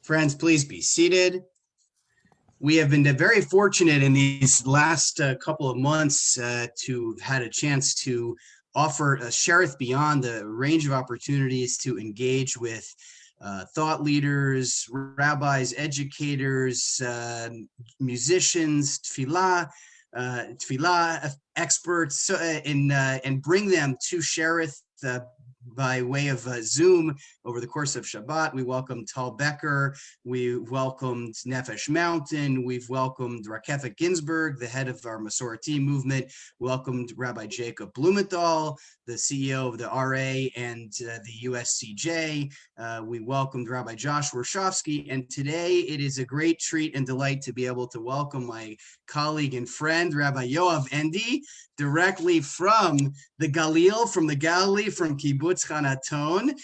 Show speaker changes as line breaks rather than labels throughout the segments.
Friends, please be seated. We have been very fortunate in these last couple of months to have had a chance to offer a Shearith beyond the range of opportunities to engage with thought leaders, rabbis, educators, musicians, tefillah experts, and bring them to Shearith by way of Zoom over the course of Shabbat. We welcomed Tal Becker, we welcomed Nefesh Mountain, we've welcomed Rakefet Ginsburg, the head of our Masorti movement, welcomed Rabbi Jacob Blumenthal, the CEO of the RA and the USCJ. We welcomed Rabbi Josh Warshawski, and today it is a great treat and delight to be able to welcome my colleague and friend, Rabbi Yoav Ende, directly from the Galil, from the Galilee, from Kibbutz Hanaton.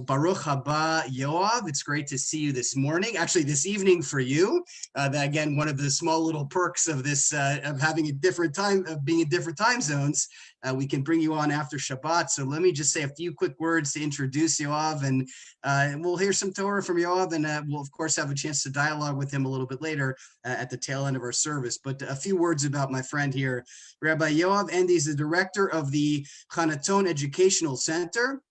Baruch haba, Yoav. It's great to see you this morning. Actually, this evening for you. Again, one of the small little perks of this, of having a different time, of being in different time zones. We can bring you on after Shabbat. So let me just say a few quick words to introduce Yoav, and we'll hear some Torah from Yoav, and we'll of course have a chance to dialogue with him a little bit later at the tail end of our service. But a few words about my friend here. Rabbi Yoav Ende is the director of the Hanaton Educational Center.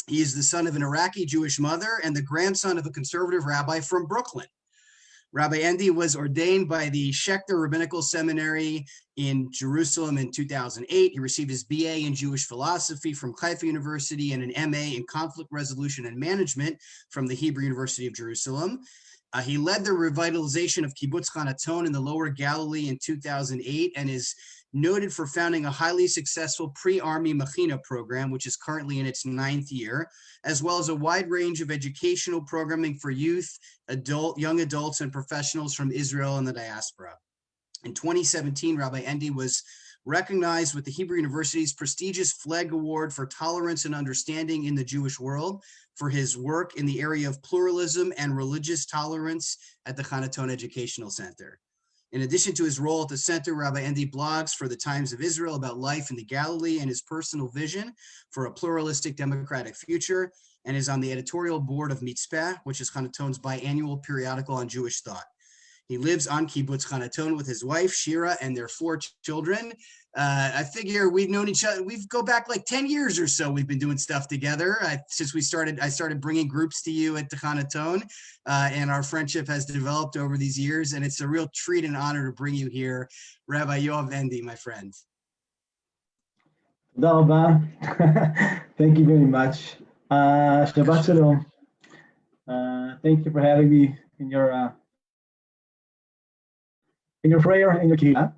He is the son of an Iraqi Jewish mother and the grandson of a conservative rabbi from Brooklyn. Rabbi Ende was ordained by the Schechter Rabbinical Seminary in Jerusalem in 2008. He received his BA in Jewish philosophy from Haifa University and an MA in conflict resolution and management from the Hebrew University of Jerusalem. He led the revitalization of Kibbutz Hanaton in the Lower Galilee in 2008 and is noted for founding a highly successful pre-army Mechina program, which is currently in its 9th year, as well as a wide range of educational programming for youth, young adults, and professionals from Israel and the diaspora. In 2017, Rabbi Ende was recognized with the Hebrew University's prestigious Flag Award for Tolerance and Understanding in the Jewish World for his work in the area of pluralism and religious tolerance at the Hanaton Educational Center. In addition to his role at the center, Rabbi Ende blogs for the Times of Israel about life in the Galilee and his personal vision for a pluralistic democratic future, and is on the editorial board of Mitzpeh, which is Hanaton's biannual periodical on Jewish thought. He lives on Kibbutz Hanaton with his wife, Shearith, and their 4 children. I figure we've known each other, we go back like 10 years or so. We've been doing stuff together since I started bringing groups to you at the Hanaton, and our friendship has developed over these years, and it's a real treat and honor to bring you here, Rabbi Yoav Ende, my friend.
Toda rabba. Thank you very much. Shabbat shalom. Thank you for having me in your prayer and your kihlah.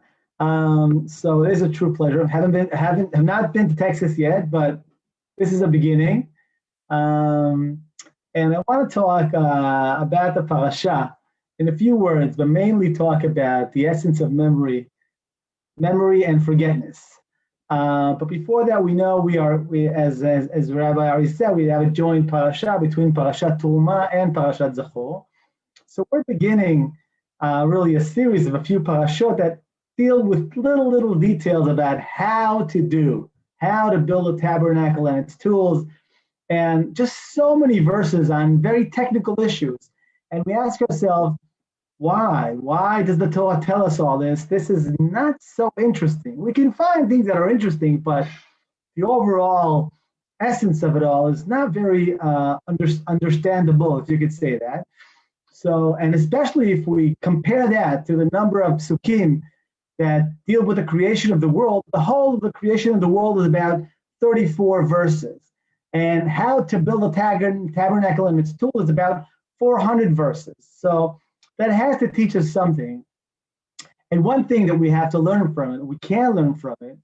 So it is a true pleasure. Have not been to Texas yet, but this is a beginning. And I want to talk about the parasha in a few words, but mainly talk about the essence of memory and forgetfulness. But before that, we know as Rabbi already said, we have a joint parasha between Parashat Terumah and Parashat Zachor. So we're beginning really a series of a few parashot that deal with little details about how to build a tabernacle and its tools, and just so many verses on very technical issues. And we ask ourselves, why? Why does the Torah tell us all this? This is not so interesting. We can find things that are interesting, but the overall essence of it all is not very understandable, if you could say that. So, and especially if we compare that to the number of psukim that deal with the creation of the world, the whole of the creation of the world is about 34 verses. And how to build a tabernacle and its tool is about 400 verses. So that has to teach us something. And one thing that we have to learn from it, we can learn from it,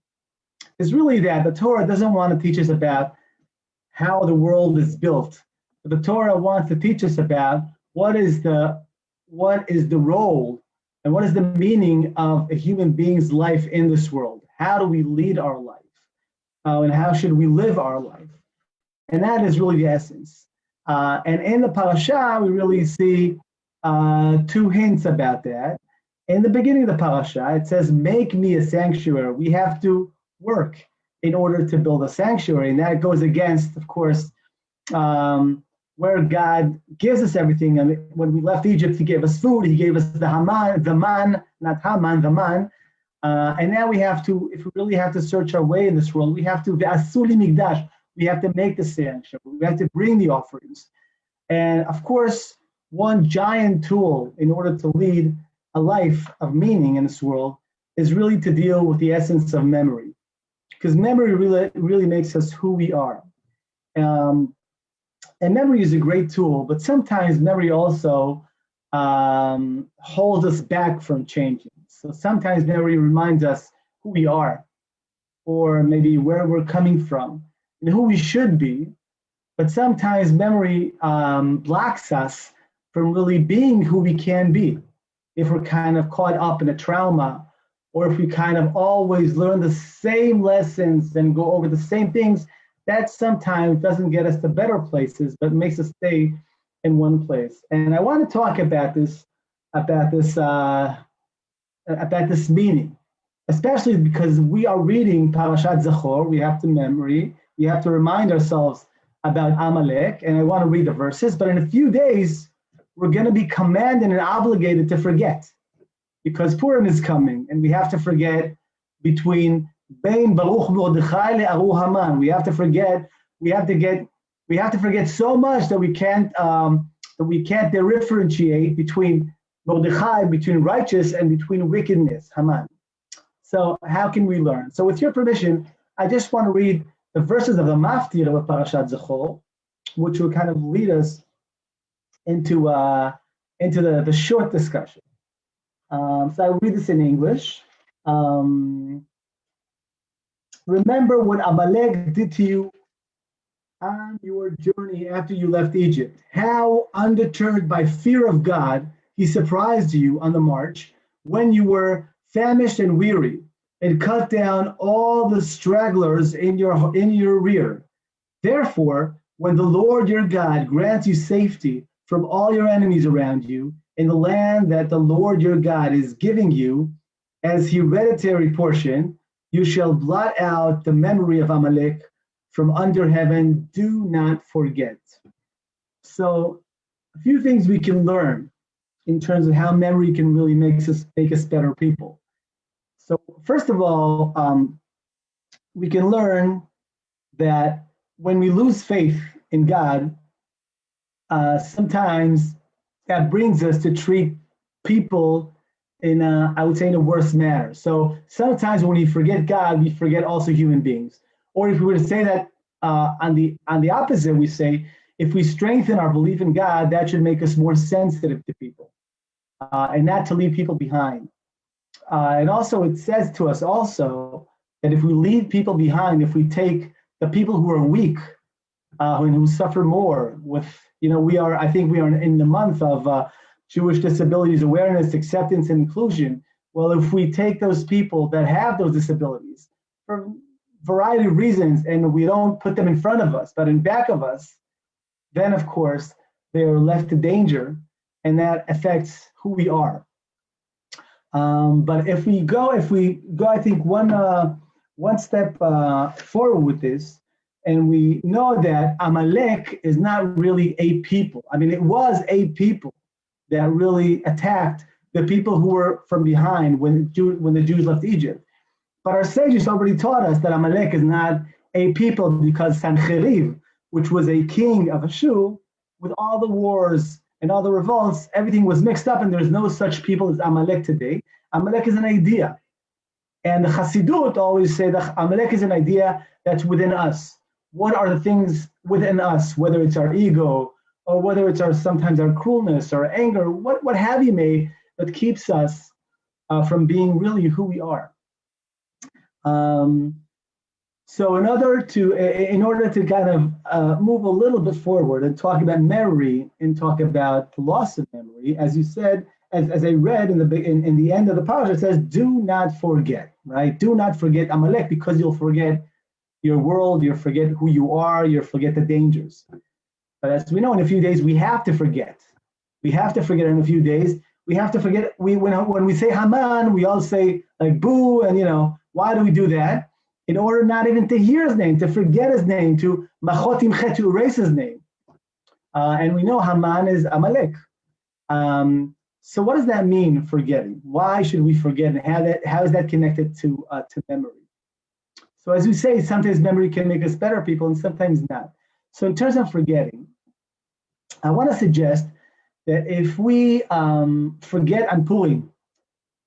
is really that the Torah doesn't want to teach us about how the world is built. The Torah wants to teach us about what is the role and what is the meaning of a human being's life in this world. How do we lead our life? And how should we live our life? And that is really the essence. And in the parasha, we really see 2 hints about that. In the beginning of the parasha, it says, make me a sanctuary. We have to work in order to build a sanctuary. And that goes against, of course, where God gives us everything. And when we left Egypt, he gave us food, he gave us the man, not Haman, the man. And now we have to, if we really have to search our way in this world, we have to, we have to make the sanctuary, we have to bring the offerings. And of course, one giant tool in order to lead a life of meaning in this world is really to deal with the essence of memory. Because memory really makes us who we are. And memory is a great tool, but sometimes memory also holds us back from changing. So sometimes memory reminds us who we are, or maybe where we're coming from, and who we should be. But sometimes memory blocks us from really being who we can be. If we're kind of caught up in a trauma, or if we kind of always learn the same lessons and go over the same things, that sometimes doesn't get us to better places, but makes us stay in one place. And I want to talk about this meaning, especially because we are reading Parashat Zachor. We have to remind ourselves about Amalek, and I want to read the verses, but in a few days, we're going to be commanded and obligated to forget, because Purim is coming, and we have to forget between Bein Baruch Mordechai le'Aru Haman. We have to forget so much that we can't differentiate between Mordechai, between righteous and between wickedness, Haman. So how can we learn? So with your permission, I just want to read the verses of the Maftir of Parashat Zachor, which will kind of lead us into the short discussion. So I'll read this in English. Remember what Amalek did to you on your journey after you left Egypt. How, undeterred by fear of God, he surprised you on the march when you were famished and weary, and cut down all the stragglers in your rear. Therefore, when the Lord your God grants you safety from all your enemies around you in the land that the Lord your God is giving you as hereditary portion, you shall blot out the memory of Amalek from under heaven. Do not forget. So a few things we can learn in terms of how memory can really make us better people. So first of all, we can learn that when we lose faith in God, sometimes that brings us to treat people in a worse manner. So sometimes when we forget God, we forget also human beings. Or if we were to say that on the opposite, we say, if we strengthen our belief in God, that should make us more sensitive to people and not to leave people behind. And also it says to us also that if we leave people behind, if we take the people who are weak and who suffer more with, I think we are in the month of Jewish Disabilities Awareness, Acceptance, and Inclusion. Well, if we take those people that have those disabilities for a variety of reasons and we don't put them in front of us, but in back of us, then of course they are left to danger, and that affects who we are. But if we go, I think one step forward with this, and we know that Amalek is not really a people. I mean, it was a people that really attacked the people who were from behind when the Jews left Egypt. But our sages already taught us that Amalek is not a people, because Sancheriv, which was a king of Ashur, with all the wars and all the revolts, everything was mixed up, and there's no such people as Amalek today. Amalek is an idea. And the Chassidut always say that Amalek is an idea that's within us. What are the things within us, whether it's our ego, or whether it's sometimes our cruelness or anger, what have you made that keeps us from being really who we are. So in order to kind of move a little bit forward and talk about memory and talk about the loss of memory, as you said, as I read in the end of the parasha, it says, do not forget, right? Do not forget Amalek, because you'll forget your world, you'll forget who you are, you'll forget the dangers. But as we know, in a few days, we have to forget. We have to forget in a few days. We have to forget. When we say Haman, we all say like boo, and why do we do that? In order not even to hear his name, to forget his name, to erase his name. And we know Haman is Amalek. So what does that mean, forgetting? Why should we forget, and how is that connected to memory? So as we say, sometimes memory can make us better people and sometimes not. So in terms of forgetting, I want to suggest that if we forget on Purim,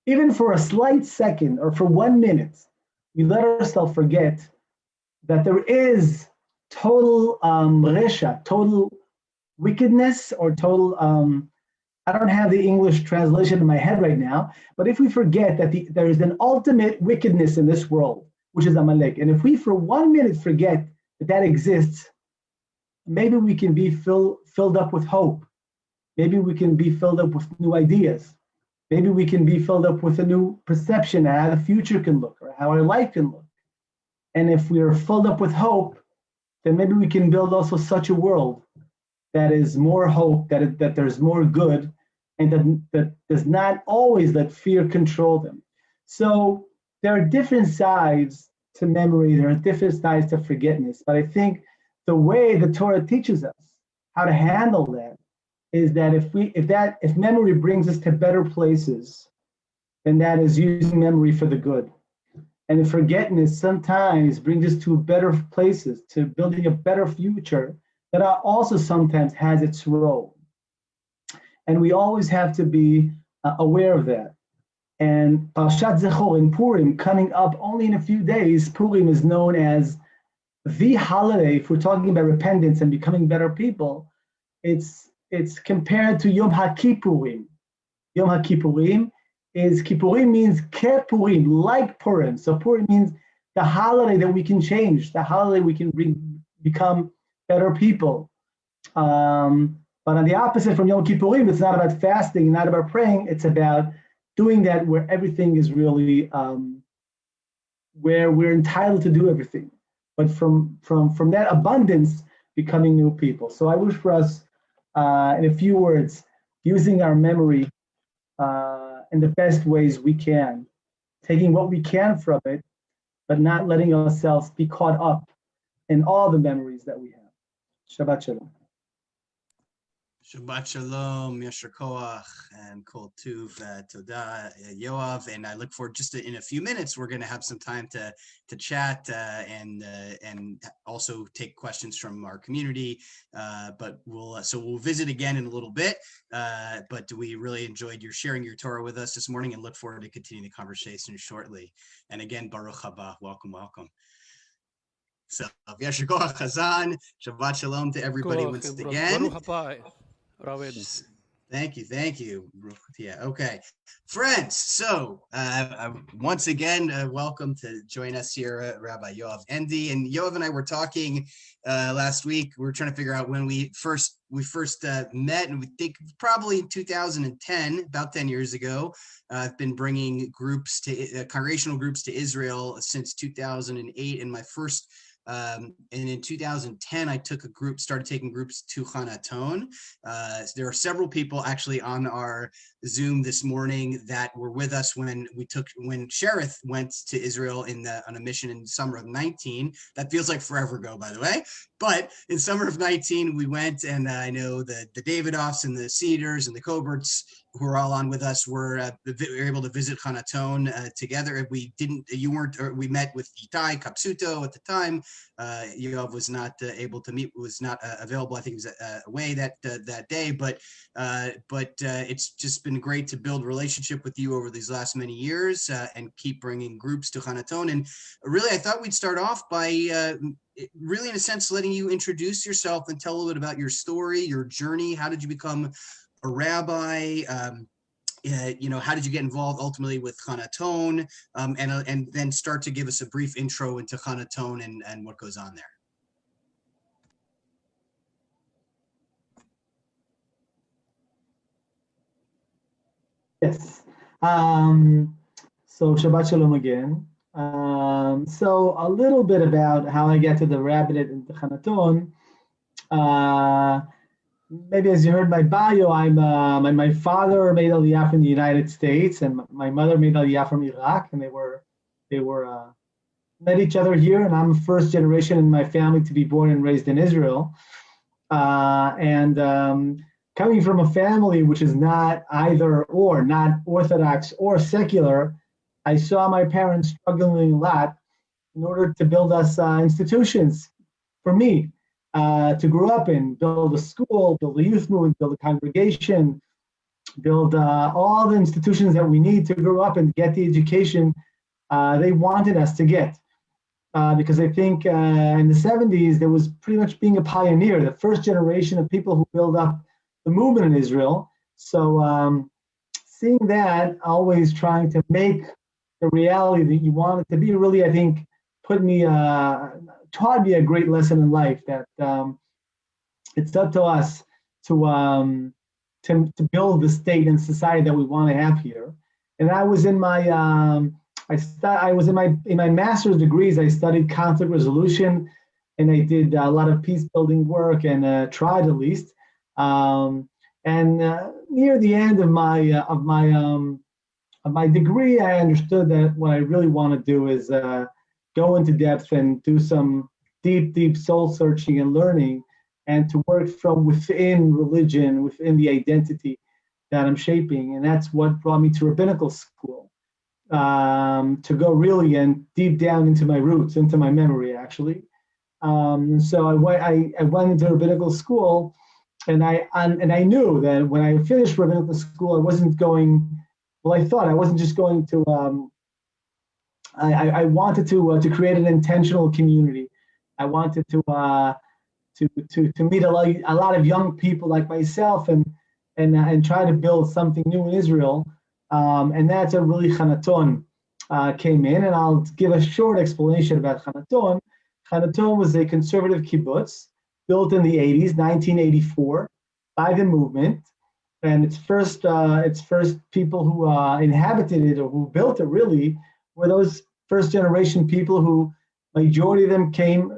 even for a slight second or for 1 minute, we let ourselves forget that there is total resha, total wickedness, or total, I don't have the English translation in my head right now, but if we forget that there is an ultimate wickedness in this world, which is Amalek, and if we for 1 minute forget that that exists, maybe we can be filled up with hope. Maybe we can be filled up with new ideas. Maybe we can be filled up with a new perception of how the future can look or how our life can look. And if we are filled up with hope, then maybe we can build also such a world that is more hope, that there's more good, and that does not always let fear control them. So there are different sides to memory, there are different sides to forgetfulness, but I think the way the Torah teaches us how to handle that is that if memory brings us to better places, then that is using memory for the good. And if forgetfulness sometimes brings us to better places, to building a better future, that also sometimes has its role. And we always have to be aware of that. And Parshat Zechor in Purim, coming up only in a few days, Purim is known as the holiday. If we're talking about repentance and becoming better people, it's compared to Yom HaKippurim. Yom HaKippurim Kippurim means Kepurim, like Purim. So Purim means the holiday that we can change, the holiday we can become better people. But on the opposite from Yom Kippurim, it's not about fasting, not about praying. It's about doing that where everything is really, where we're entitled to do everything. But from that abundance, becoming new people. So I wish for us, in a few words, using our memory in the best ways we can, taking what we can from it, but not letting ourselves be caught up in all the memories that we have. Shabbat Shalom.
Shabbat Shalom, Yasher Koach, and Kol Tuv, Toda, Yoav, and I look forward just in a few minutes, we're going to have some time to chat and also take questions from our community, but we'll visit again in a little bit, but we really enjoyed your sharing your Torah with us this morning and look forward to continuing the conversation shortly. And again, Baruch haba, welcome. So, Yasher Koach Chazan, Shabbat Shalom to everybody once again.
Baruch haba.
Thank you. Yeah, okay. Friends, so once again, welcome to join us here, Rabbi Yoav Ende. And Yoav and I were talking last week. We were trying to figure out when we first met, and we think probably in 2010, about 10 years ago. I've been bringing groups to congregational groups to Israel since 2008, and my first and in 2010, I started taking groups to Hanaton. There are several people actually on our Zoom this morning that were with us when Shearith went to Israel on a mission in summer of 19. That feels like forever ago, by the way. But in summer of 19, we went, and I know the Davidoffs and the Cedars and the Coberts, who are all on with us, were able to visit Hanaton together. We met with Itai Kapsuto at the time. Yoav was not able to meet, was not available. I think he was away that day, but it's just been great to build a relationship with you over these last many years and keep bringing groups to Hanaton. And really, I thought we'd start off by really, in a sense, letting you introduce yourself and tell a little bit about your story, your journey. How did you become a rabbi? How did you get involved ultimately with Hanaton, and then start to give us a brief intro into Hanaton and what goes on there.
Yes. So Shabbat Shalom again. So a little bit about how I got to the rabbinate and the Hanaton. Maybe as you heard my bio, my father made Aliyah from the United States, and my mother made Aliyah from Iraq, and they were met each other here. And I'm the first generation in my family to be born and raised in Israel. And coming from a family which is not either or, not Orthodox or secular, I saw my parents struggling a lot in order to build us institutions for me to grow up in, build a school, build a youth movement, build a congregation, build all the institutions that we need to grow up and get the education they wanted us to get. Because I think in the 70s, there was pretty much being a pioneer, the first generation of people who built up the movement in Israel. So seeing that, always trying to make the reality that you want it to be, really, I think, taught me a great lesson in life that it's up to us to build the state and society that we want to have here. And I was in my in my master's degrees. I studied conflict resolution, and I did a lot of peace building work, and tried at least. And near the end of my degree, I understood that what I really want to do is go into depth and do some deep soul searching and learning, and to work from within religion, within the identity that I'm shaping. And that's what brought me to rabbinical school, to go really and deep down into my roots, into my memory, actually. So I went into rabbinical school, and I knew that when I finished rabbinical school, I wasn't going. Well, I thought I wasn't just going to. I wanted to create an intentional community. I wanted to meet a lot of young people like myself, and try to build something new in Israel. And that's where really Hanaton came in. And I'll give a short explanation about Hanaton. Hanaton was a conservative kibbutz built in the 80s, 1984, by the movement. And its first people who inhabited it, or who built it, really were those first generation people who, majority of them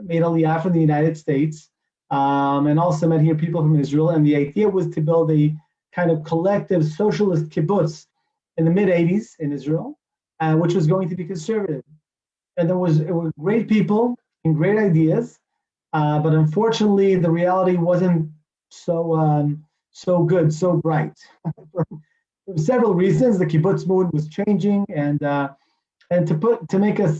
made Aliyah from the United States, and also met here people from Israel. And the idea was to build a kind of collective socialist kibbutz in the mid 80s in Israel, which was going to be conservative. And it were great people and great ideas, but unfortunately the reality wasn't so good, so bright. For several reasons, the kibbutz movement was changing, and to make a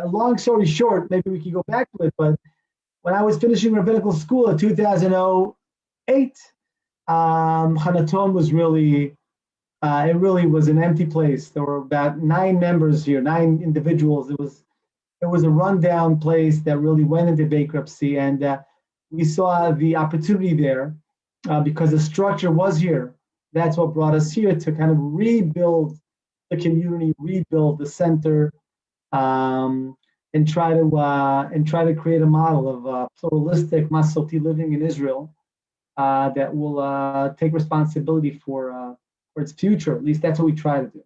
long story short, maybe we can go back to it. But when I was finishing rabbinical school in 2008, Hanaton was really, it really was an empty place. There were about 9 members here, 9 individuals. It was a rundown place that really went into bankruptcy, and we saw the opportunity there because the structure was here. That's what brought us here, to kind of rebuild the community, rebuild the center, and try to create a model of pluralistic Masorti living in Israel that will take responsibility for its future. At least that's what we try to do.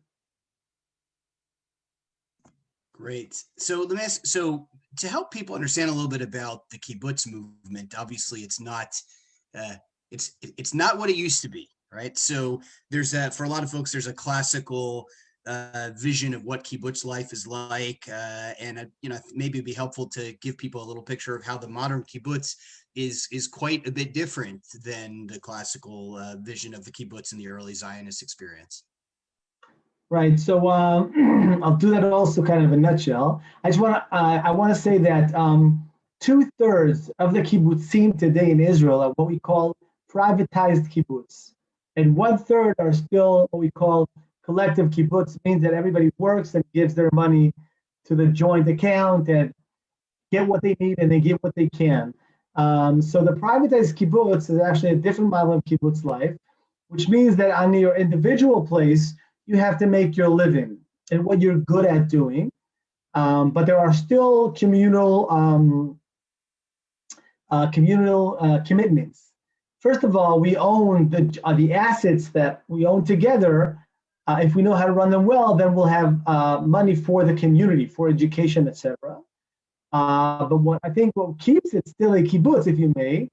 Great. So let me ask, so to help people understand a little bit about the kibbutz movement, obviously it's not what it used to be, right? So there's for a lot of folks, there's a classical vision of what kibbutz life is like, and maybe it'd be helpful to give people a little picture of how the modern kibbutz is quite a bit different than the classical vision of the kibbutz in the early Zionist experience.
Right. So I'll do that also kind of in a nutshell. I want to say that 2/3 of the kibbutzim today in Israel are what we call privatized kibbutz, and 1/3 are still what we call collective kibbutz. It means that everybody works and gives their money to the joint account and get what they need, and they give what they can. So the privatized kibbutz is actually a different model of kibbutz life, which means that on your individual place, you have to make your living and what you're good at doing. But there are still communal commitments. First of all, we own the assets that we own together. If we know how to run them well, then we'll have money for the community, for education, etc. But what keeps it still a kibbutz, if you may,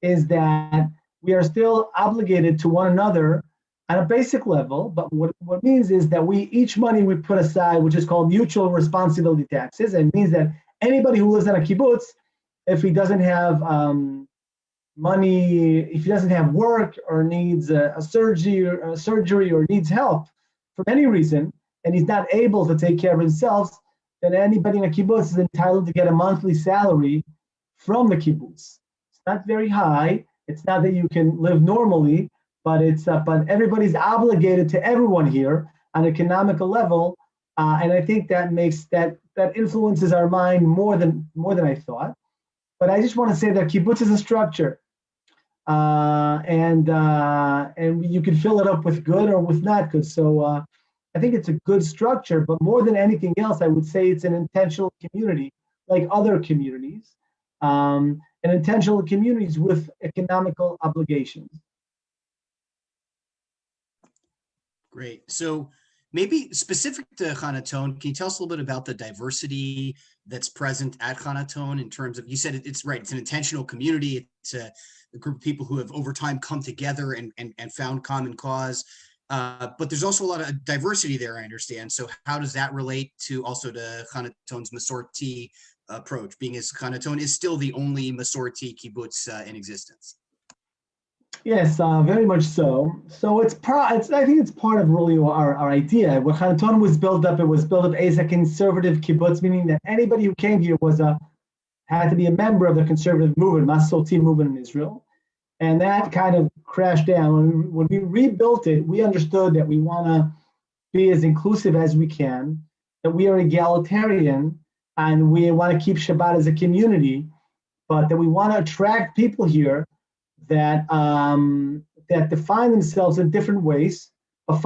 is that we are still obligated to one another on a basic level. But what means is that each money we put aside, which is called mutual responsibility taxes, and means that anybody who lives in a kibbutz, if he doesn't have money, if he doesn't have work or needs a surgery or needs help for any reason, and he's not able to take care of himself, then anybody in a kibbutz is entitled to get a monthly salary from the kibbutz. It's not very high. It's not that you can live normally, but but everybody's obligated to everyone here on an economical level, and I think that makes that influences our mind more than I thought. But I just want to say that kibbutz is a structure, and you can fill it up with good or with not good. So I think it's a good structure, but more than anything else, I would say it's an intentional community, like other communities, and intentional communities with economical obligations.
Great. So maybe specific to Hanaton, can you tell us a little bit about the diversity that's present at Hanaton in terms of, you said it's right, it's an intentional community. It's a group of people who have over time come together and found common cause. But there's also a lot of diversity there, I understand. So how does that relate to also to Hanaton's Masorti approach, being as Hanaton is still the only Masorti kibbutz in existence?
Yes, very much so. So I think it's part of really our idea. When Hanaton was built up, it was built up as a conservative kibbutz, meaning that anybody who came here had to be a member of the conservative movement, Masorti movement in Israel. And that kind of crashed down. When we rebuilt it, we understood that we want to be as inclusive as we can, that we are egalitarian, and we want to keep Shabbat as a community, but that we want to attract people here that define themselves in different ways, but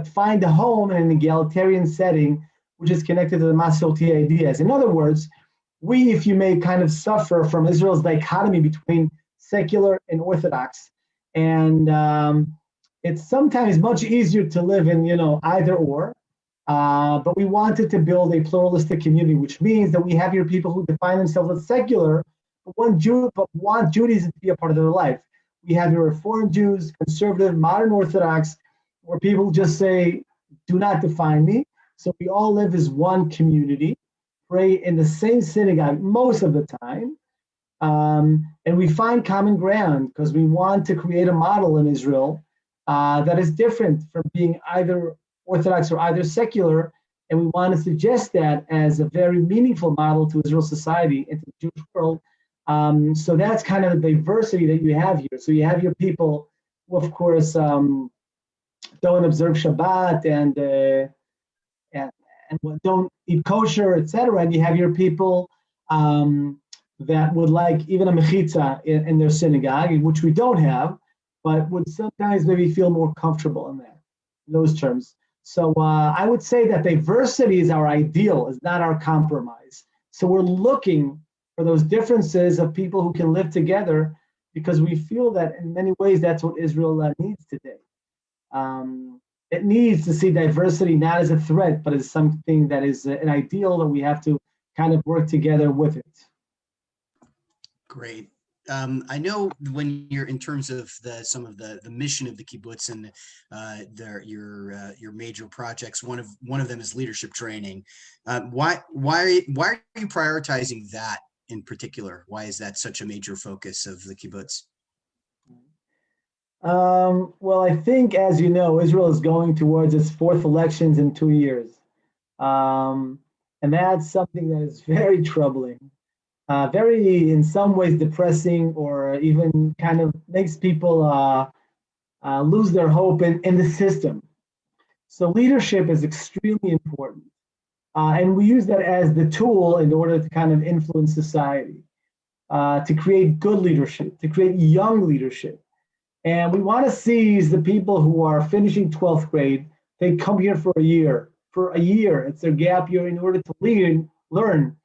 find a home in an egalitarian setting, which is connected to the Masorti ideas. In other words, we, if you may, kind of suffer from Israel's dichotomy between secular and Orthodox, and it's sometimes much easier to live in either or. But we wanted to build a pluralistic community, which means that we have here people who define themselves as secular, but want Judaism to be a part of their life. We have your Reform Jews, conservative, modern Orthodox, where people just say, "Do not define me." So we all live as one community, pray in the same synagogue most of the time. And we find common ground because we want to create a model in Israel that is different from being either Orthodox or either secular. And we want to suggest that as a very meaningful model to Israel society and to the Jewish world. So that's kind of the diversity that you have here. So you have your people who, of course, don't observe Shabbat and don't eat kosher, etc. And you have your people that would like even a mechitza in their synagogue, which we don't have, but would sometimes maybe feel more comfortable in those terms. So I would say that diversity is our ideal, is not our compromise. So we're looking for those differences of people who can live together because we feel that in many ways that's what Israel needs today. It needs to see diversity not as a threat, but as something that is an ideal that we have to kind of work together with it.
Great. I know when you're in terms of some of the mission of the kibbutz and your major projects, one of them is leadership training. Why are you prioritizing that in particular? Why is that such a major focus of the kibbutz?
Well, I think, as you know, Israel is going towards its fourth elections in 2 years. And that's something that is very troubling, very, in some ways, depressing, or even kind of makes people lose their hope in the system. So leadership is extremely important. And we use that as the tool in order to kind of influence society, to create good leadership, to create young leadership. And we want to seize the people who are finishing 12th grade. They come here for a year. It's their gap year in order to learn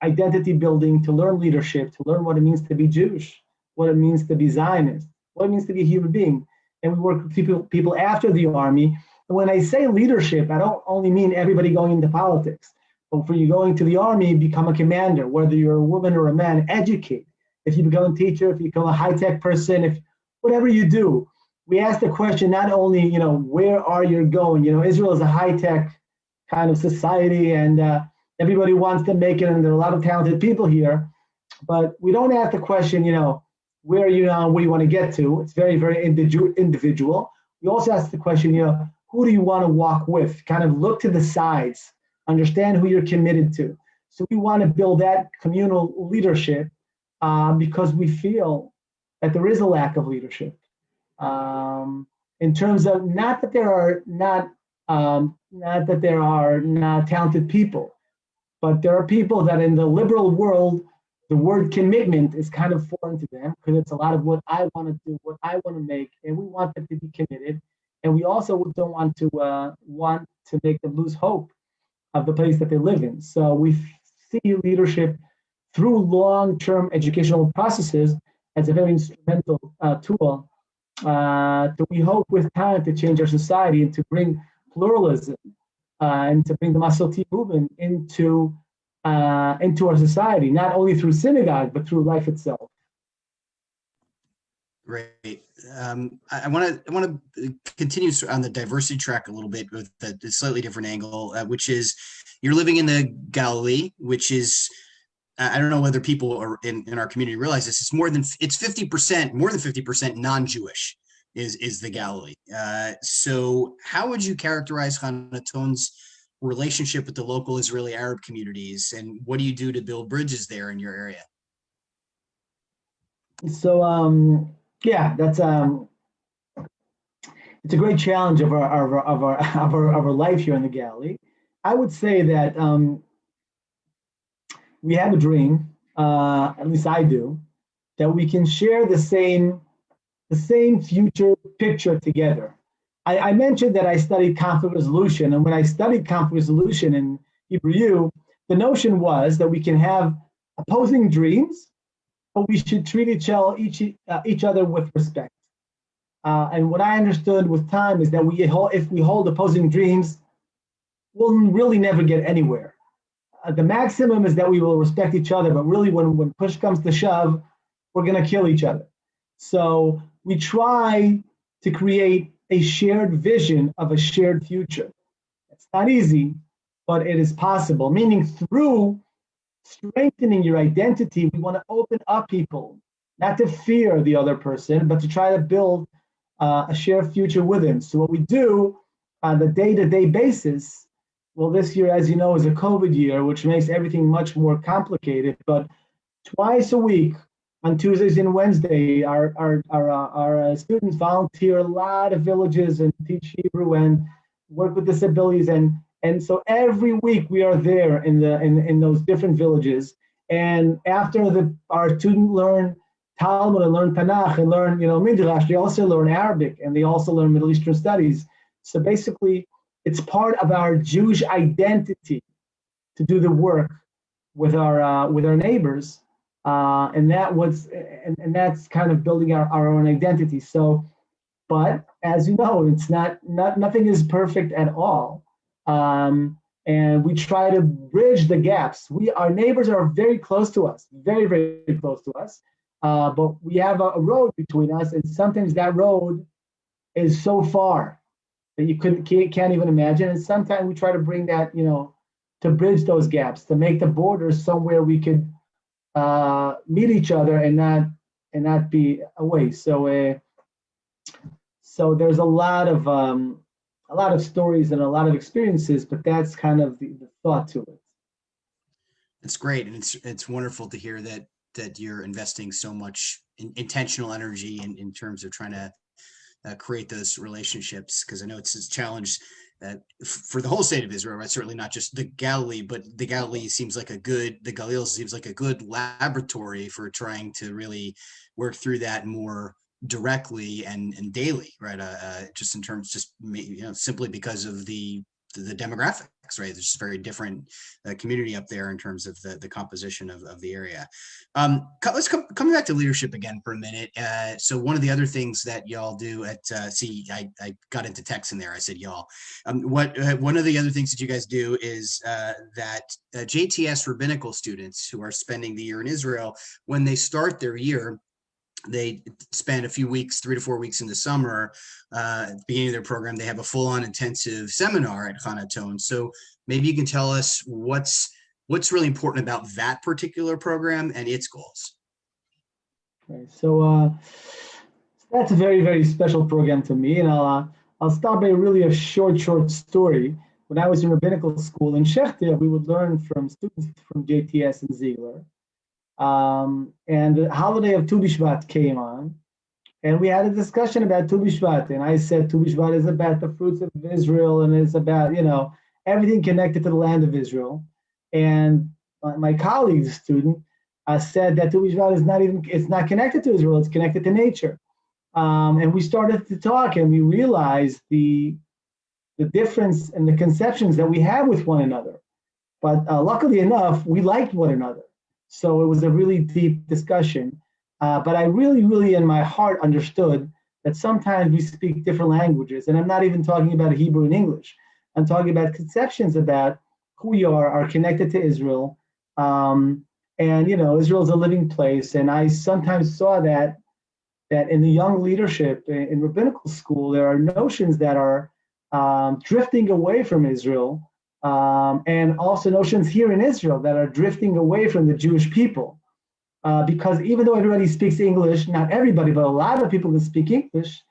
identity building, to learn leadership, to learn what it means to be Jewish, what it means to be Zionist, what it means to be a human being. And we work with people after the army. And when I say leadership, I don't only mean everybody going into politics. But for you going to the army, become a commander, whether you're a woman or a man, educate. If you become a teacher, if you become a high-tech person, whatever you do, we ask the question not only, where are you going? Israel is a high-tech kind of society, and everybody wants to make it, and there are a lot of talented people here. But we don't ask the question, where you know where you want to get to. It's very, very individual. We also ask the question, who do you want to walk with? Kind of look to the sides, understand who you're committed to. So we want to build that communal leadership because we feel that there is a lack of leadership. In terms of not that there are not talented people, but there are people that in the liberal world, the word commitment is kind of foreign to them because it's a lot of what I want to do, what I want to make, and we want them to be committed, and we also don't want to make them lose hope of the place that they live in. So we see leadership through long-term educational processes as a very instrumental tool we hope with time to change our society and to bring pluralism and to bring the Masorti movement into our society, not only through synagogue, but through life itself.
Great. I want to continue on the diversity track a little bit with a slightly different angle, which is you're living in the Galilee, which is I don't know whether people are in our community realize this. It's more than 50% non-Jewish is the Galilee. So how would you characterize Hanaton's relationship with the local Israeli Arab communities, and what do you do to build bridges there in your area?
So yeah, that's it's a great challenge of our life here in the Galilee. I would say that we have a dream, at least I do, that we can share the same future picture together. I mentioned that I studied conflict resolution, and when I studied conflict resolution in Hebrew, the notion was that we can have opposing dreams, but we should treat each other with respect. And what I understood with time is that if we hold opposing dreams, we'll really never get anywhere. The maximum is that we will respect each other, but really when push comes to shove, we're going to kill each other. So we try to create a shared vision of a shared future. It's not easy, but it is possible, meaning through strengthening your identity, we want to open up people, not to fear the other person, but to try to build a shared future with him. So what we do on the day-to-day basis, well, this year, as you know, is a COVID year, which makes everything much more complicated, but twice a week, on Tuesdays and Wednesdays, our students volunteer a lot of villages and teach Hebrew and work with disabilities, and so every week we are there in those different villages. And after our students learn Talmud and learn Tanakh and learn Midrash, they also learn Arabic and they also learn Middle Eastern studies. So basically, it's part of our Jewish identity to do the work with our neighbors. And that's kind of building our own identity. So, but as you know, it's nothing is perfect at all. And we try to bridge the gaps. Our neighbors are very close to us, very, very close to us. But we have a road between us, and sometimes that road is so far that you can't even imagine. And sometimes we try to bring that, to bridge those gaps, to make the borders somewhere we could meet each other and not be away. So there's a lot of stories and a lot of experiences, but that's kind of the thought to it.
It's great, and it's wonderful to hear that you're investing so much intentional energy in terms of trying to create those relationships, because I know it's a challenge for the whole state of Israel, right? Certainly not just the Galilee, but the Galileo seems like a good laboratory for trying to really work through that more directly and daily, right? Just in terms, simply because of the demographics, right? There's just very different community up there in terms of the composition of the area. Let's come back to leadership again for a minute. So one of the other things that y'all do at I got into text in there. I said y'all. One of the other things that you guys do is that JTS rabbinical students who are spending the year in Israel, when they start their year, they spend a few weeks, 3 to 4 weeks in the summer. At the beginning of their program, they have a full-on intensive seminar at Hanaton. So maybe you can tell us what's really important about that particular program and its goals.
Okay, so that's a very, very special program to me, and I'll start by really a short story. When I was in rabbinical school in Shechter, we would learn from students from JTS and Ziegler. And the holiday of Tu B'Shvat came on, and we had a discussion about Tu B'Shvat. And I said Tu B'Shvat is about the fruits of Israel, and it's about, everything connected to the land of Israel. And my colleague, the student, said that Tu B'Shvat it's not connected to Israel, it's connected to nature. And we started to talk, and we realized the difference in the conceptions that we have with one another. But luckily enough, we liked one another. So it was a really deep discussion. But I really, really in my heart understood that sometimes we speak different languages. And I'm not even talking about Hebrew and English. I'm talking about conceptions about who we are connected to Israel. And, Israel is a living place. And I sometimes saw that in the young leadership in rabbinical school, there are notions that are drifting away from Israel, and also notions here in Israel that are drifting away from the Jewish people. Because even though everybody speaks English, not everybody, but a lot of people that speak English,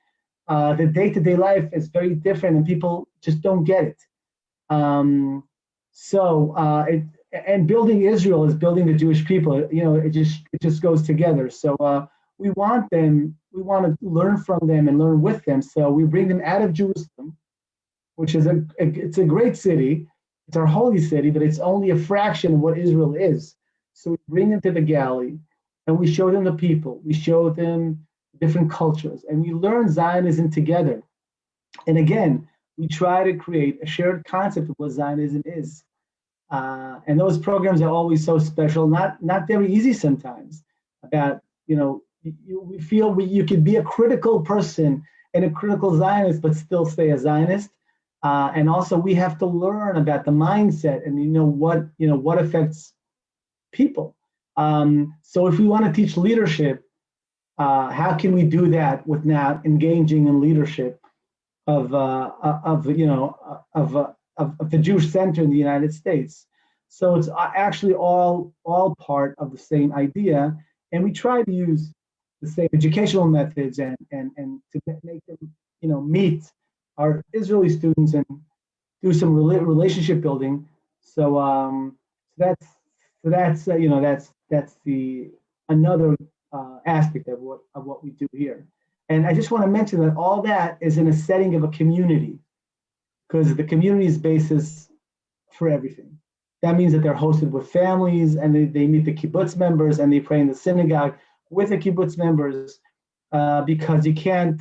the day-to-day life is very different and people just don't get it. And building Israel is building the Jewish people. It just goes together. So we want to learn from them and learn with them. So we bring them out of Jerusalem, which is it's a great city. It's our holy city, but it's only a fraction of what Israel is. So we bring them to the Galilee, and we show them the people. We show them different cultures, and we learn Zionism together. And again, we try to create a shared concept of what Zionism is. And those programs are always so special, not very easy sometimes. About, we feel you could be a critical person and a critical Zionist, but still stay a Zionist. And also we have to learn about the mindset and what affects people. So if we want to teach leadership, how can we do that without engaging in leadership of the Jewish center in the United States? So it's actually all part of the same idea, and we try to use the same educational methods and to make them meet our Israeli students and do some relationship building. So that's the another aspect of what we do here. And I just want to mention that all that is in a setting of a community, because the community is basis for everything. That means that they're hosted with families, and they meet the kibbutz members, and they pray in the synagogue with the kibbutz members, because you can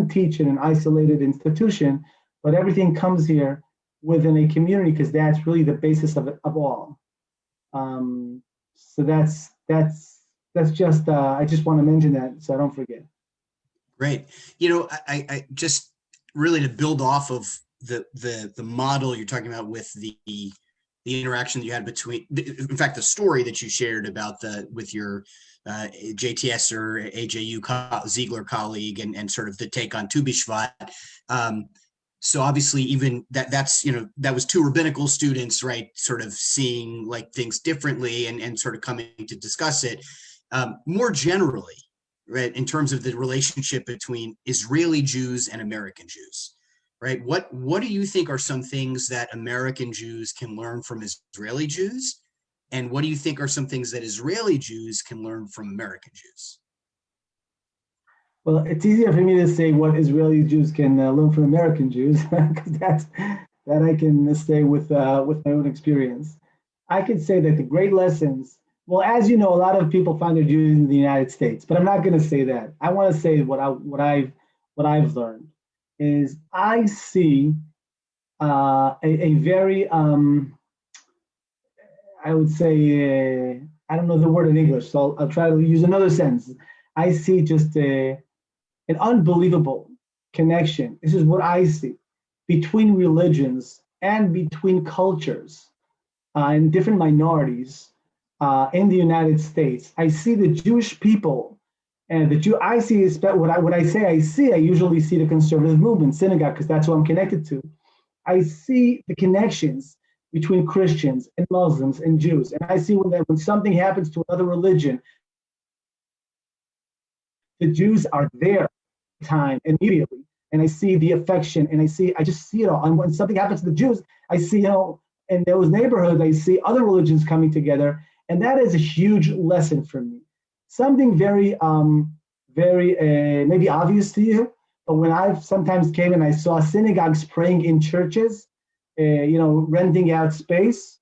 teach in an isolated institution, but everything comes here within a community, because that's really the basis of all. So that's just I just want to mention that so I don't forget.
Great. I just really to build off of the model you're talking about with the interaction that you had between, in fact, the story that you shared about with your JTS or AJU Ziegler colleague and sort of the take on Tu B'Shvat. So obviously even that's that was two rabbinical students, right, sort of seeing like things differently and sort of coming to discuss it. More generally, right, in terms of the relationship between Israeli Jews and American Jews, right? What do you think are some things that American Jews can learn from Israeli Jews? And what do you think are some things that Israeli Jews can learn from American Jews?
Well, it's easier for me to say what Israeli Jews can learn from American Jews, because that I can say with my own experience. I could say that the great lessons. Well, as you know, a lot of people find their Jews in the United States, but I'm not going to say that. I want to say what I've learned is I see a very I would say I don't know the word in English, so I'll try to use another sentence. I see just an unbelievable connection. This is what I see between religions and between cultures and different minorities in the United States. I see the Jewish people and I see when I say I see, I usually see the conservative movement, synagogue, because that's what I'm connected to. I see the connections between Christians and Muslims and Jews, and I see when something happens to another religion, the Jews are there time immediately. And I see the affection, and I just see it all. And when something happens to the Jews, I see how in those neighborhoods, I see other religions coming together. And that is a huge lesson for me. Something very, maybe obvious to you, but when I sometimes came and I saw synagogues praying in churches, renting out space,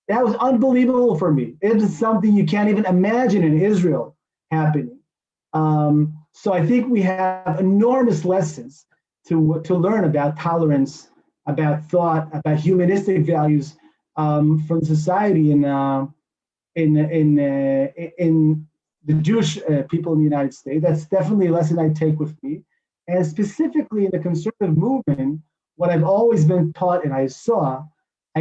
that was unbelievable for me. It was something you can't even imagine in Israel happening. So I think we have enormous lessons to learn about tolerance, about thought, about humanistic values from society in the Jewish people in the United States. That's definitely a lesson I take with me. And specifically in the conservative movement, what I've always been taught and I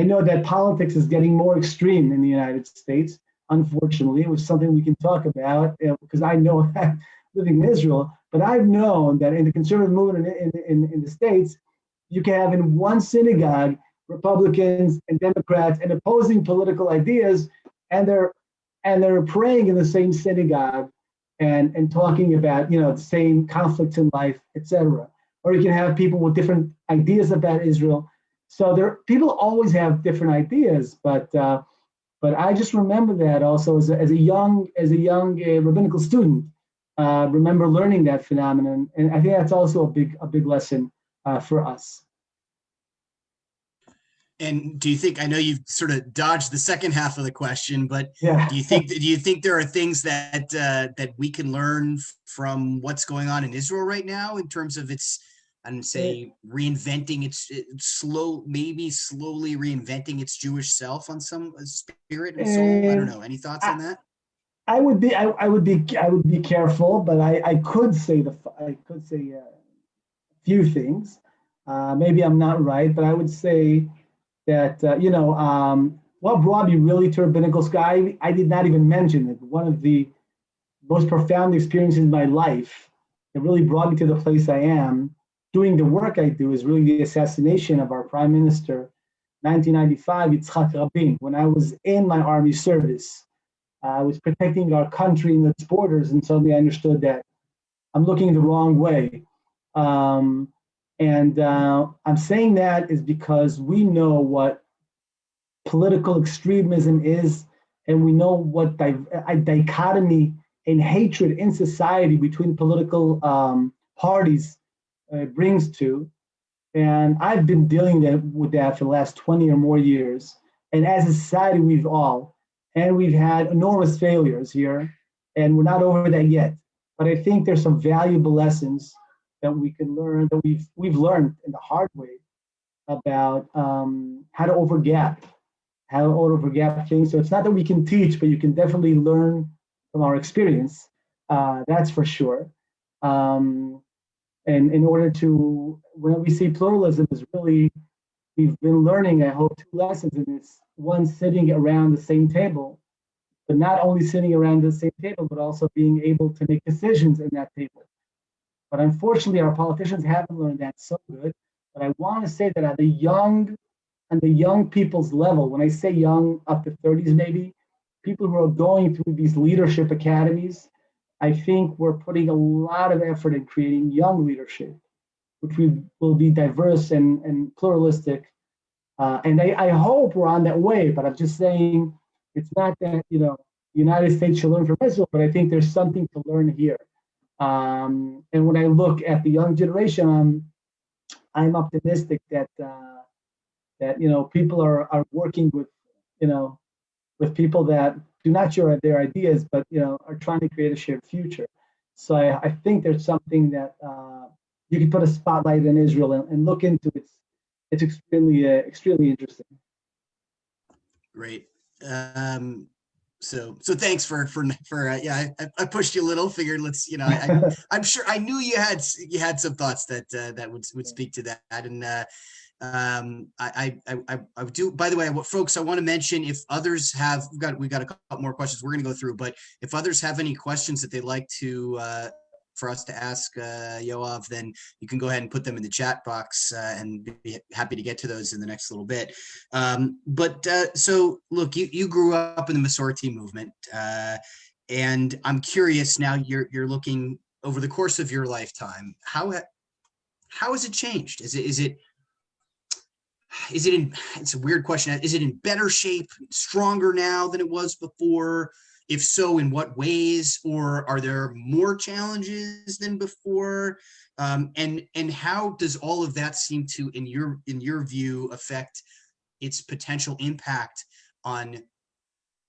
know that politics is getting more extreme in the United States, unfortunately, which is something we can talk about because I know that living in Israel, but I've known that in the conservative movement in the States, you can have in one synagogue Republicans and Democrats and opposing political ideas, and they're praying in the same synagogue and talking about the same conflicts in life, etc. Or you can have people with different ideas about Israel. So people always have different ideas, but I just remember that also as a young rabbinical student, remember learning that phenomenon, and I think that's also a big lesson for us.
And do you think, I know you've sort of dodged the second half of the question, but
Yeah.
do you think there are things that we can learn from what's going on in Israel right now in terms of its, reinventing slowly reinventing its Jewish self on some spirit and soul? I don't know. Any thoughts on that?
I would be careful, but I could say a few things. Maybe I'm not right, but I would say that what brought me really to rabbinical school, I did not even mention it. One of the most profound experiences in my life that really brought me to the place I am doing the work I do is really the assassination of our prime minister, 1995, Yitzhak Rabin. When I was in my army service, I was protecting our country and its borders, and suddenly I understood that I'm looking the wrong way. I'm saying that is because we know what political extremism is, and we know what a dichotomy and hatred in society between political parties brings to. And I've been dealing with that for the last 20 or more years. And as a society, we've had enormous failures here, and we're not over that yet. But I think there's some valuable lessons that we can learn, that we've learned in the hard way about how to overgap things. So it's not that we can teach, but you can definitely learn from our experience. That's for sure. And in order to, when we see pluralism is really, we've been learning, I hope, two lessons in this. One, sitting around the same table, but not only sitting around the same table, but also being able to make decisions in that table. But unfortunately, our politicians haven't learned that so good. But I want to say that at the young people's level, when I say young, up to 30s maybe, people who are going through these leadership academies, I think we're putting a lot of effort in creating young leadership, which will be diverse and pluralistic. And I hope we're on that way, but I'm just saying it's not that, the United States should learn from Israel, but I think there's something to learn here. And when I look at the young generation, I'm optimistic that people are working with people that do not share their ideas, but are trying to create a shared future. So I think there's something that you can put a spotlight in Israel and look into. It's extremely interesting.
Great. So thanks for I pushed you a little. Figured I'm sure I knew you had some thoughts that would speak to that. And I do. By the way, folks, I want to mention, if others have, we got a couple more questions we're going to go through, but if others have any questions that they'd like to for us to ask Yoav, then you can go ahead and put them in the chat box, and be happy to get to those in the next little bit. So look, you grew up in the Masorti movement, and I'm curious now. You're looking over the course of your lifetime, how has it changed? It's a weird question. Is it in better shape, stronger now than it was before? If so, in what ways? Or are there more challenges than before? And how does all of that seem to, in your view, affect its potential impact on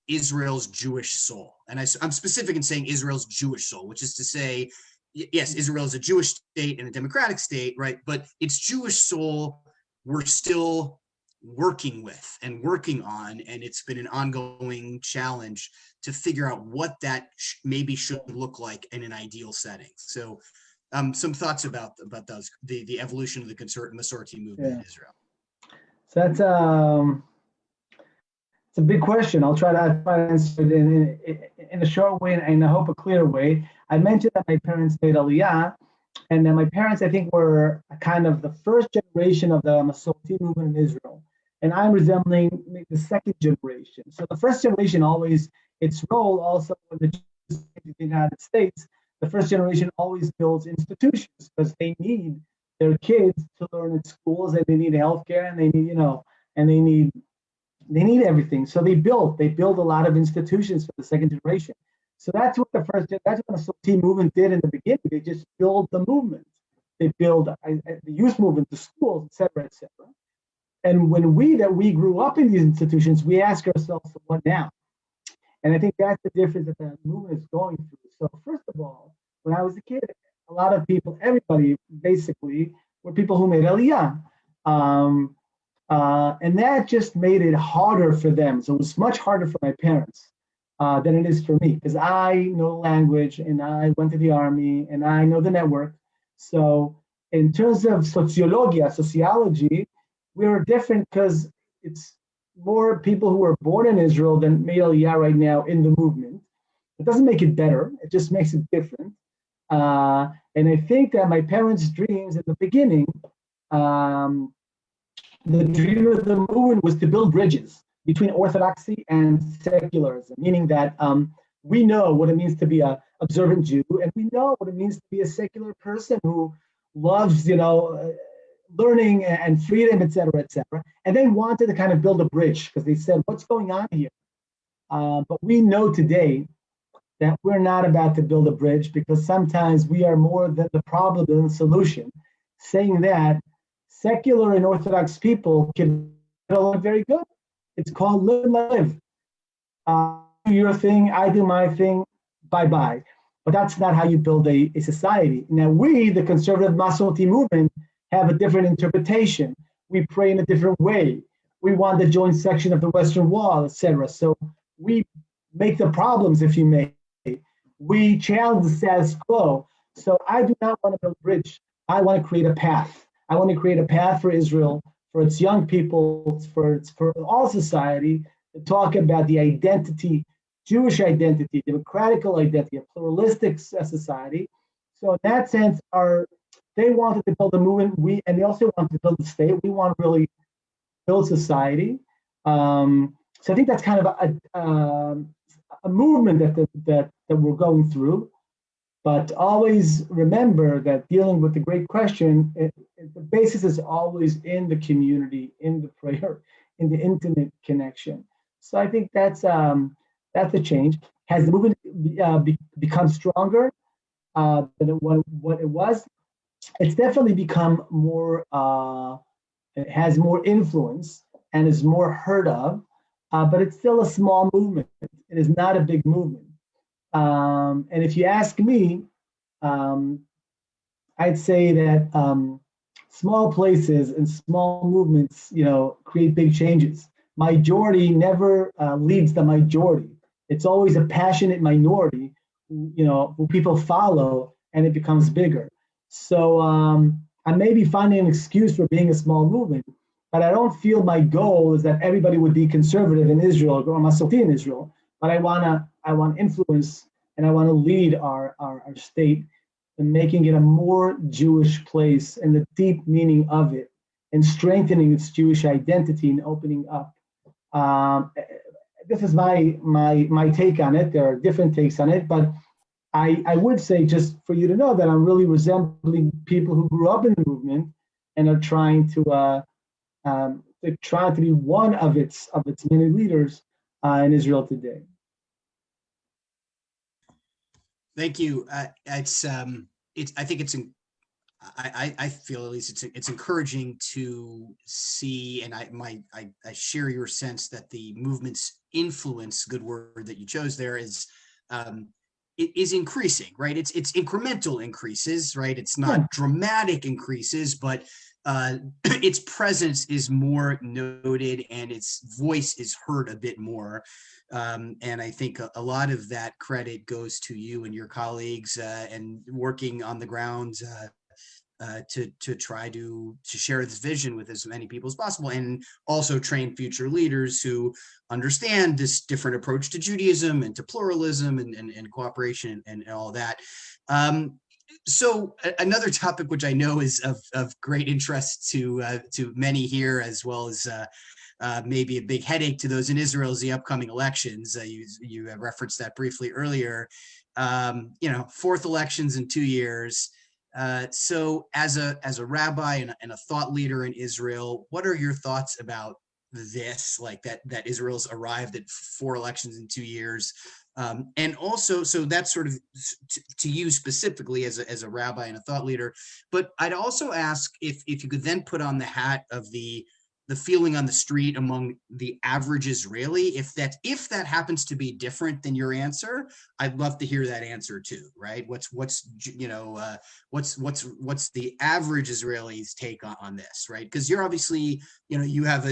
Israel's Jewish soul? And I'm specific in saying Israel's Jewish soul, which is to say, yes, Israel is a Jewish state and a democratic state, right? But its Jewish soul, we're still working with and working on, and it's been an ongoing challenge to figure out what that maybe should look like in an ideal setting. So some thoughts about those, the evolution of the Masorti movement in Israel.
So that's it's a big question. I'll try to answer it in a short way and I hope a clear way. I mentioned that my parents made Aliyah, and then my parents, I think, were kind of the first generation of the Masorti movement in Israel. And I'm resembling the second generation. So the first generation always, its role also in the United States, the first generation always builds institutions because they need their kids to learn in schools, and they need healthcare, and they need, and they need everything. So they build a lot of institutions for the second generation. So that's what the Masorti movement did in the beginning. They just build the movement. They build the youth movement, the schools, et cetera, et cetera. And when we grew up in these institutions, we ask ourselves, what now? And I think that's the difference that the movement is going through. So first of all, when I was a kid, a lot of people, everybody basically, were people who made Aliyah. And that just made it harder for them. So it was much harder for my parents than it is for me, because I know language and I went to the army and I know the network. So in terms of sociology, we were different because it's more people who were born in Israel than made Aliyah right now in the movement. It doesn't make it better, it just makes it different. And I think that my parents' dreams in the beginning, the dream of the movement was to build bridges between orthodoxy and secularism, meaning that we know what it means to be an observant Jew, and we know what it means to be a secular person who loves, learning and freedom, et cetera, et cetera. And they wanted to kind of build a bridge because they said, what's going on here? But we know today that we're not about to build a bridge, because sometimes we are more than the problem than the solution. Saying that, secular and Orthodox people can get along very good. It's called live and let live. Do your thing, I do my thing, bye-bye. But that's not how you build a society. Now we, the conservative Masorti movement, have a different interpretation. We pray in a different way. We want the joint section of the Western Wall, etc. So we make the problems, if you may. We challenge the status quo. So I do not want to build a bridge. I want to create a path. I want to create a path for Israel, for its young people, for all society, to talk about the identity, Jewish identity, democratical identity, a pluralistic society. So in that sense, they wanted to build a movement, and they also wanted to build a state. We want to really build society. So I think that's kind of a movement that we're going through. But always remember that dealing with the great question, the basis is always in the community, in the prayer, in the intimate connection. So I think that's a change. Has the movement become stronger than what it was? It's definitely become more, it has more influence and is more heard of, but it's still a small movement. It is not a big movement. And if you ask me, I'd say that small places and small movements, create big changes. Majority never leads the majority. It's always a passionate minority, who people follow, and it becomes bigger. So I may be finding an excuse for being a small movement, but I don't feel my goal is that everybody would be conservative in Israel or Masorti in Israel. But I want influence, and I want to lead our state in making it a more Jewish place and the deep meaning of it, and strengthening its Jewish identity and opening up. This is my take on it. There are different takes on it, but I would say, just for you to know, that I'm really resembling people who grew up in the movement and are trying to they're trying to be one of its many leaders in Israel today.
Thank you. It's I think it's I feel at least it's encouraging to see, and I share your sense that the movement's influence, good word that you chose there, it is increasing, right? It's incremental increases, right? It's not dramatic increases, but its presence is more noted and its voice is heard a bit more. And I think a lot of that credit goes to you and your colleagues and working on the ground to try to share this vision with as many people as possible, and also train future leaders who understand this different approach to Judaism and to pluralism and cooperation and all that. So another topic which I know is of great interest to many here, as well as maybe a big headache to those in Israel, is the upcoming elections. You referenced that briefly earlier. Fourth elections in 2 years. So as a rabbi and a thought leader in Israel, what are your thoughts about this, like that Israel's arrived at 4 elections in 2 years? And also, so that's sort of to you specifically as a rabbi and a thought leader, but I'd also ask if you could then put on the hat of the feeling on the street among the average Israeli, if that happens to be different than your answer, I'd love to hear that answer too, right? What's the average Israeli's take on this, right? Because you're obviously, you have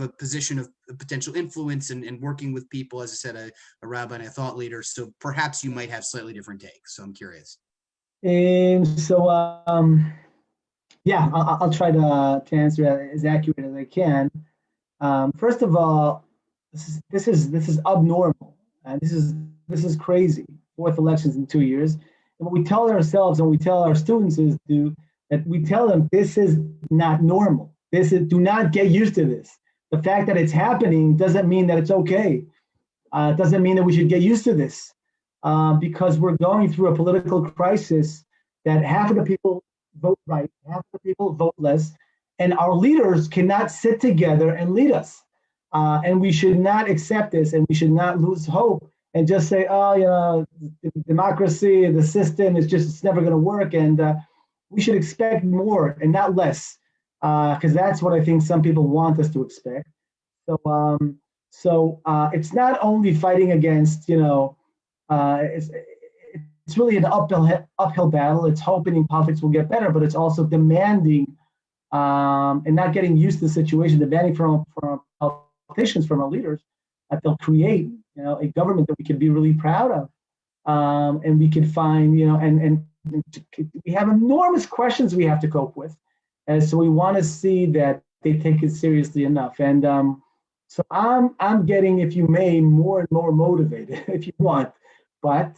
a position of potential influence and working with people, as I said, a rabbi and a thought leader, so perhaps you might have slightly different takes. So I'm curious.
Yeah, I'll try to answer that as accurate as I can. First of all, this is abnormal, and this is crazy. 4th elections in 2 years, and what we tell ourselves and we tell our students is that we tell them this is not normal. Do not get used to this. The fact that it's happening doesn't mean that it's okay. It doesn't mean that we should get used to this, because we're going through a political crisis that half of the people vote right, half the people vote less, and our leaders cannot sit together and lead us. And we should not accept this, and we should not lose hope and just say, oh, democracy, the system it's never going to work, and we should expect more and not less, because that's what I think some people want us to expect. So it's not only fighting against, it's really an uphill battle. It's hoping politics will get better, but it's also demanding and not getting used to the situation, demanding from our politicians, from our leaders, that they'll create, a government that we can be really proud of, and we can find, and we have enormous questions we have to cope with, and so we want to see that they take it seriously enough. And so I'm getting, if you may, more and more motivated, if you want, but.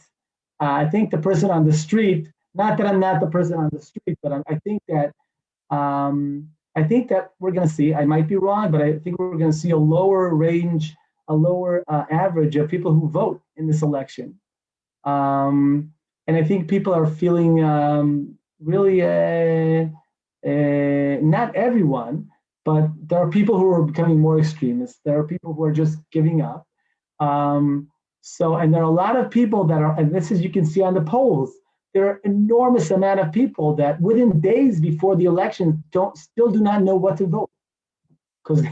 I think the person on the street, not that I'm not the person on the street, but I think that we're going to see, I might be wrong, but I think we're going to see a lower range, a lower average of people who vote in this election. And I think people are feeling really, not everyone, but there are people who are becoming more extremists. There are people who are just giving up. And there are a lot of people that are, and this is, you can see on the polls, there are enormous amount of people that within days before the election still do not know what to vote, because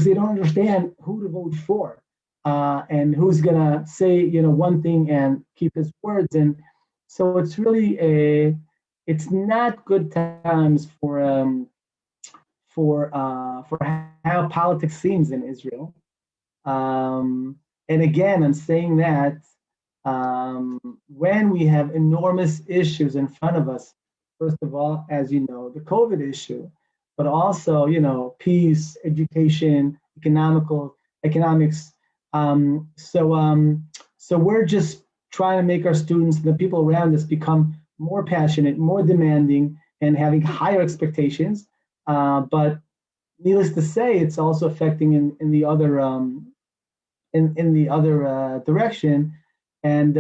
they don't understand who to vote for, and who's gonna say one thing and keep his words. And so it's really it's not good times for how politics seems in Israel. And again, I'm saying that when we have enormous issues in front of us, first of all, as you know, the COVID issue, but also, peace, education, economics. So we're just trying to make our students, the people around us, become more passionate, more demanding, and having higher expectations. But needless to say, it's also affecting in the other in the other direction. And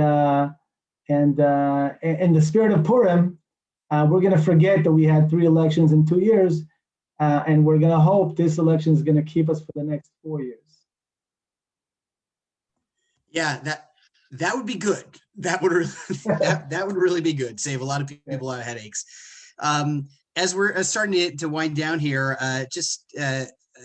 And in the spirit of Purim, we're going to forget that we had 3 elections in 2 years, and we're going to hope this election is going to keep us for the next 4 years.
Yeah, that would be good. That would that would really be good. Save a lot of people a lot of headaches. As we're starting to wind down here,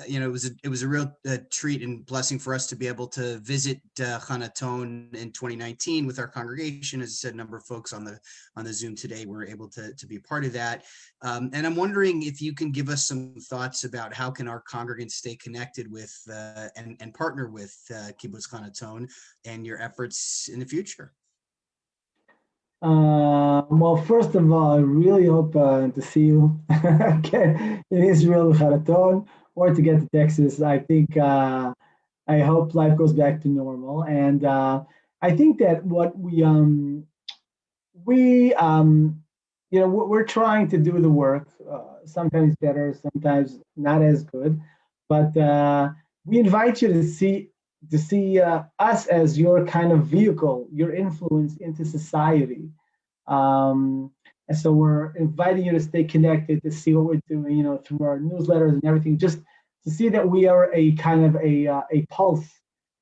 it was a real treat and blessing for us to be able to visit Hanaton in 2019 with our congregation. As I said, a number of folks on the Zoom today were able to be a part of that. And I'm wondering if you can give us some thoughts about how can our congregants stay connected with and partner with Kibbutz Hanaton and your efforts in the future.
Well, first of all, I really hope to see you in Israel with Hanaton, or to get to Texas. I think I hope life goes back to normal, and I think that what we're trying to do the work. Sometimes better, sometimes not as good, but we invite you to see us as your kind of vehicle, your influence into society. And so we're inviting you to stay connected, to see what we're doing, through our newsletters and everything, just to see that we are a kind of a pulse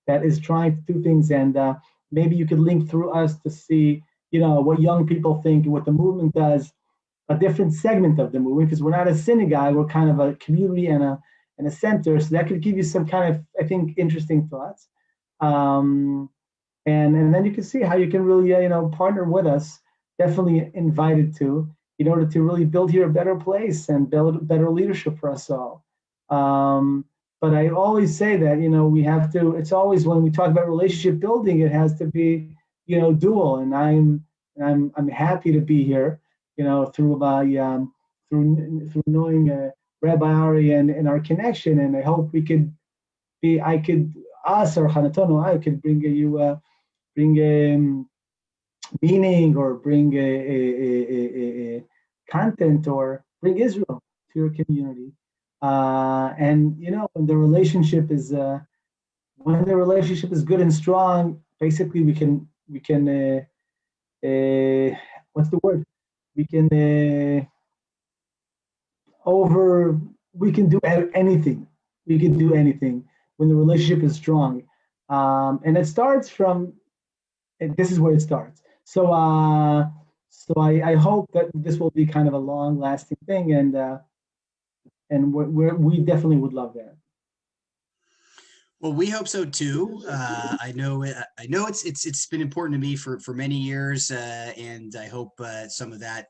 that is trying to do things. And maybe you could link through us to see, what young people think and what the movement does, a different segment of the movement, because we're not a synagogue, we're kind of a community and a center. So that could give you some kind of, I think, interesting thoughts. And then you can see how you can really, partner with us. Definitely invited to, in order to really build here a better place and build better leadership for us all. But I always say that, we have to, it's always when we talk about relationship building, it has to be, dual. And I'm happy to be here, through knowing Rabbi Ari and our connection. And I hope us or Hanatono, I could bring meaning, or bring a content, or bring Israel to your community. And when the relationship is good and strong, basically we can what's the word? We can do anything. We can do anything when the relationship is strong, and it starts from. And this is where it starts. So I hope that this will be kind of a long-lasting thing, and we definitely would love that.
Well, we hope so too. I know it's been important to me for many years, and I hope some of that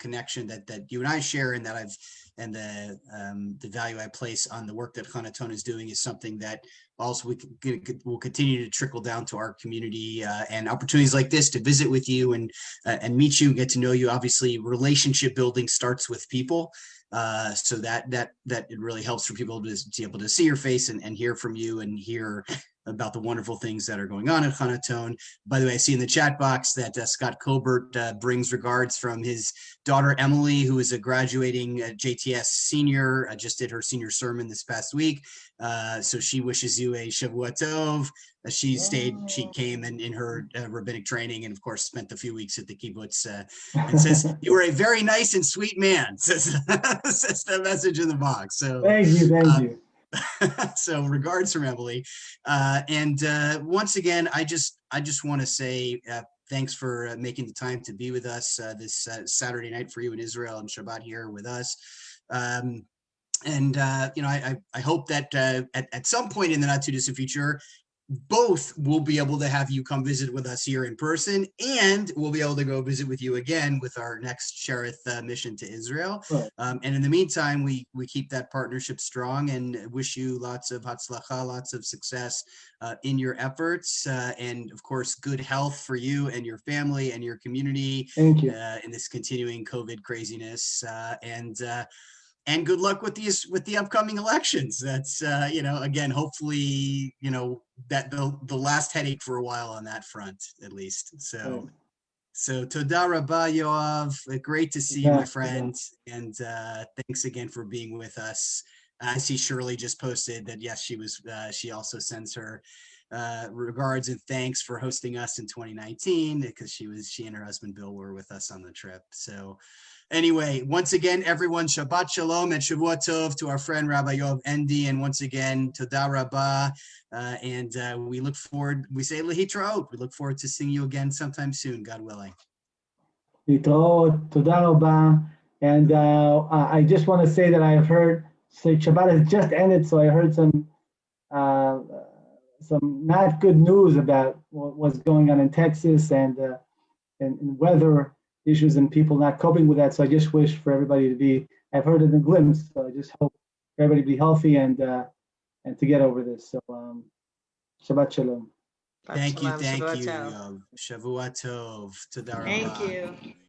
connection that you and I share, and that the value I place on the work that Hanaton is doing, is something that also will continue to trickle down to our community, and opportunities like this to visit with you and meet you, get to know you. Obviously, relationship building starts with people. So that it really helps for people to be able to see your face and hear from you and hear about the wonderful things that are going on at Hanaton. By the way, I see in the chat box that Scott Colbert brings regards from his daughter Emily, who is a graduating JTS senior, just did her senior sermon this past week. So she wishes you a Shavua Tov. She came in her rabbinic training, and of course spent a few weeks at the kibbutz, and says, "You were a very nice and sweet man," says the message in the box. So
thank you.
So regards from Emily, and once again, I just want to say thanks for making the time to be with us this Saturday night for you in Israel, and Shabbat here with us. And I hope that at some point in the not too distant future, both will be able to have you come visit with us here in person, and we'll be able to go visit with you again with our next Shearith mission to Israel.
Right.
And in the meantime, we keep that partnership strong, and wish you lots of hatzlacha, lots of success in your efforts, and of course, good health for you and your family and your community.
Thank you.
In this continuing COVID craziness, and good luck with the upcoming elections. That's again, hopefully, that the last headache for a while on that front, at least. So Toda Rabbi Yoav, great to see you, my friend, and thanks again for being with us. I see Shirley just posted that yes, she also sends her regards and thanks for hosting us in 2019, because she and her husband Bill were with us on the trip. So anyway, once again, everyone, Shabbat Shalom and Shavua Tov to our friend Rabbi Yoav Ende, and once again, Toda Rabbi, and we look forward, we say Lehitraot, we look forward to seeing you again sometime soon, God willing.
Litraot, Toda Rabba. And I just want to say that I have heard, so Shabbat has just ended, so I heard some not good news about what's going on in Texas and weather issues and people not coping with that. So I just wish for everybody to be, I've heard it in a glimpse, so I just hope everybody be healthy and to get over this. So Shabbat Shalom.
Thank you, Yoav. Shavua Tov. Toda Rabba.
Thank you.